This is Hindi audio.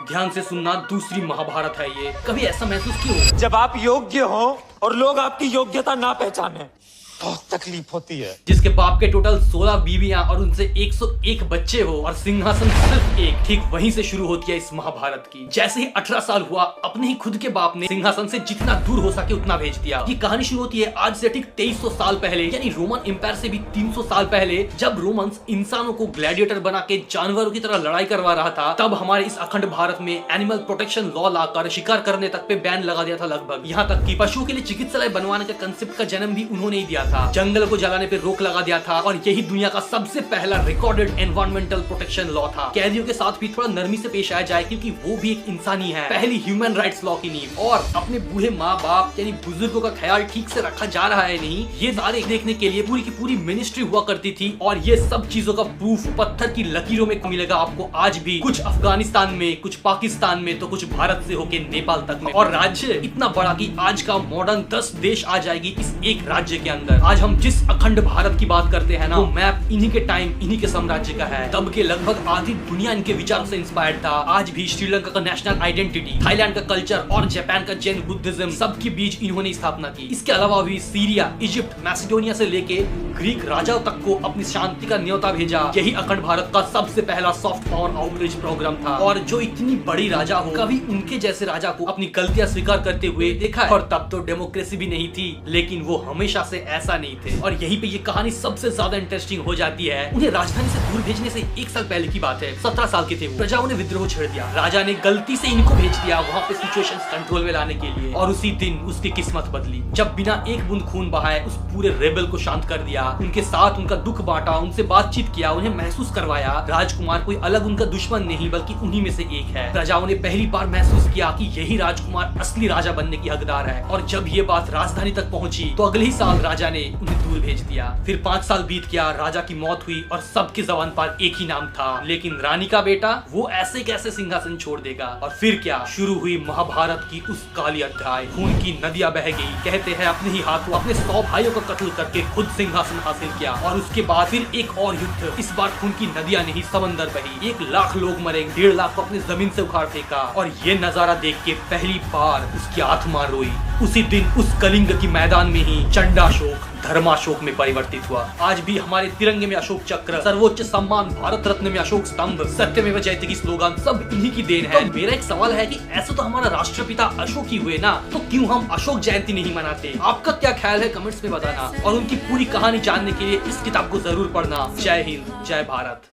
ध्यान से सुनना, दूसरी महाभारत है ये। कभी ऐसा महसूस क्यों? जब आप योग्य हो और लोग आपकी योग्यता ना पहचाने बहुत तकलीफ होती है। जिसके बाप के टोटल 16 बीवियां और उनसे 101 बच्चे हो और सिंहासन सिर्फ एक, ठीक वहीं से शुरू होती है इस महाभारत की। जैसे ही 18 साल हुआ, अपने ही खुद के बाप ने सिंहासन से जितना दूर हो सके उतना भेज दिया। ये कहानी शुरू होती है आज से ठीक 2300 साल पहले, यानी रोमन एम्पायर से भी 300 साल पहले, जब रोमन्स इंसानों को ग्लैडिएटर बना के जानवरों की तरह लड़ाई करवा रहा था। तब हमारे इस अखंड भारत में एनिमल प्रोटेक्शन लॉ लाकर शिकार करने तक पे बैन लगा दिया था लगभग। यहाँ तक कि पशुओं के लिए चिकित्सालय बनवाने का कंसेप्ट का जन्म भी उन्होंने ही दिया था। जंगल को जलाने पे रोक लगा दिया था और यही दुनिया का सबसे पहला रिकॉर्डेड एनवायरमेंटल प्रोटेक्शन लॉ था। कैदियों के साथ भी थोड़ा नरमी से पेश आया जाए, क्योंकि वो भी एक इंसान ही है। पहली ह्यूमन राइट्स लॉ की नींव। और अपने बूढ़े माँ बाप यानी बुजुर्गों का ख्याल ठीक से रखा जा रहा है नहीं, ये सारे देखने के लिए पूरी की पूरी मिनिस्ट्री हुआ करती थी। और ये सब चीजों का प्रूफ पत्थर की लकीरों में मिलेगा आपको आज भी। कुछ अफगानिस्तान में, कुछ पाकिस्तान में, तो कुछ भारत से होके नेपाल तक में। और राज्य इतना बड़ा कि आज का मॉडर्न 10 देश आ जाएगी इस एक राज्य के अंदर। आज हम जिस अखंड भारत की बात करते हैं ना, वो मैप इन्हीं के टाइम, इन्हीं के साम्राज्य का है। तब के लगभग आधी दुनिया इनके विचारों से इंस्पायर्ड था। आज भी श्रीलंका का नेशनल आइडेंटिटी, थाईलैंड का कल्चर और जापान का जैन बुद्धिज्म, सबके बीच इन्होंने स्थापना की। इसके अलावा भी सीरिया, इजिप्ट, मैसिडोनिया से लेके ग्रीक राजाओं तक को अपनी शांति का न्योता भेजा। यही अखंड भारत का सबसे पहला सॉफ्ट पावर आउटरीच प्रोग्राम था। और जो इतनी बड़ी राजा हो, कभी उनके जैसे राजा को अपनी गलतियां स्वीकार करते हुए देखा है। और तब तो डेमोक्रेसी भी नहीं थी, लेकिन वो हमेशा से ऐसा नहीं थे। और यही पे ये कहानी सबसे ज्यादा इंटरेस्टिंग हो जाती है। उन्हें राजधानी से दूर भेजने से 1 साल पहले की बात है। 17 साल के थे वो। प्रजाओं ने विद्रोह छेड़ दिया। राजा ने गलती से इनको भेज दिया वहाँ पे सिचुएशन कंट्रोल में लाने के लिए। और उसी दिन उसकी किस्मत बदली, जब बिना एक बूंद खून बहाए उस पूरे रेबल को शांत कर दिया। उनके साथ उनका दुख बांटा, उनसे बातचीत किया, उन्हें महसूस करवाया राजकुमार कोई अलग उनका दुश्मन नहीं बल्कि उन्हीं में से एक है। प्रजाओं ने पहली बार महसूस किया कि यही राजकुमार असली राजा बनने की हकदार है। और जब ये बात राजधानी तक पहुंची तो अगले ही साल राजा ने उन्हें दूर भेज दिया। फिर 5 साल बीत गया, राजा की मौत हुई और सबके ज़बान पर एक ही नाम था। लेकिन रानी का बेटा, वो ऐसे कैसे सिंहासन छोड़ देगा? और फिर क्या शुरू हुई महाभारत की उस काली अध्याय। खून की नदियां बह गई। कहते हैं अपने ही हाथों अपने 100 भाइयों को कत्ल करके खुद सिंहासन हासिल किया। और उसके बाद फिर एक और युद्ध। इस बार खून की नदियां नहीं, समंदर बही। 1 लाख लोग मरे, 1.5 लाख को अपनी जमीन से उखाड़ फेंका। और ये नजारा देख के पहली बार उसकी आत्मा रोई। उसी दिन उस कलिंग की मैदान में ही चंडाशोक धर्माशोक में परिवर्तित हुआ। आज भी हमारे तिरंगे में अशोक चक्र, सर्वोच्च सम्मान भारत रत्न में अशोक स्तंभ, सत्यमेव जयते की स्लोगन सब इन्हीं की देन है। तो मेरा एक सवाल है कि ऐसे तो हमारा राष्ट्रपिता अशोक ही हुए ना, तो क्यों हम अशोक जयंती नहीं मनाते? आपका क्या ख्याल है कमेंट्स में बताना। और उनकी पूरी कहानी जानने के लिए इस किताब को जरूर पढ़ना। जय हिंद, जय भारत।